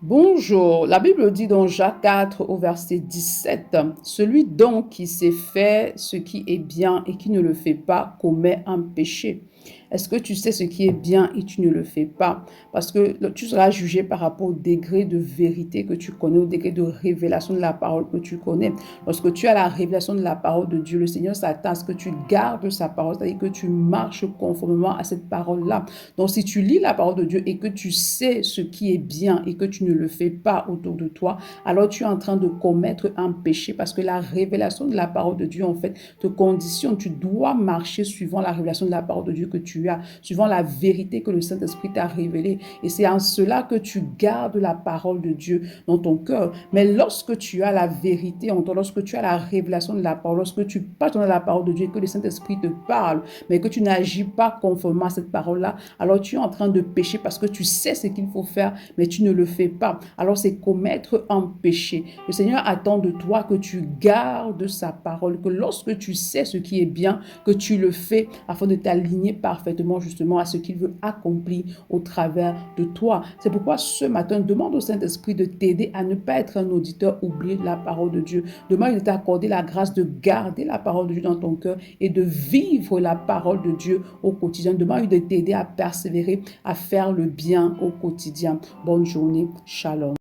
Bonjour, la Bible dit dans Jacques 4 au verset 17, celui donc qui sait faire ce qui est bien et qui ne le fait pas commet un péché. Est-ce que tu sais ce qui est bien et tu ne le fais pas? Parce que tu seras jugé par rapport au degré de vérité que tu connais, au degré de révélation de la parole que tu connais. Lorsque tu as la révélation de la parole de Dieu, le Seigneur s'attend à ce que tu gardes sa parole, c'est-à-dire que tu marches conformément à cette parole-là. Donc si tu lis la parole de Dieu et que tu sais ce qui est bien et que tu ne le fais pas autour de toi, alors tu es en train de commettre un péché parce que la révélation de la parole de Dieu, en fait, te conditionne. Tu dois marcher suivant la révélation de la parole de Dieu que tu as, suivant la vérité que le Saint-Esprit t'a révélée. Et c'est en cela que tu gardes la parole de Dieu dans ton cœur. Mais lorsque tu as la vérité en toi, lorsque tu as la révélation de la parole, lorsque tu passes dans la parole de Dieu et que le Saint-Esprit te parle, mais que tu n'agis pas conformément à cette parole-là, alors tu es en train de pécher parce que tu sais ce qu'il faut faire, mais tu ne le fais pas. Alors c'est commettre un péché. Le Seigneur attend de toi que tu gardes sa parole, que lorsque tu sais ce qui est bien, que tu le fais afin de t'aligner parfaitement justement à ce qu'il veut accomplir au travers de toi. C'est pourquoi ce matin, demande au Saint-Esprit de t'aider à ne pas être un auditeur oublié de la parole de Dieu. Demande de t'accorder la grâce de garder la parole de Dieu dans ton cœur et de vivre la parole de Dieu au quotidien. Demande de t'aider à persévérer, à faire le bien au quotidien. Bonne journée. Shalom.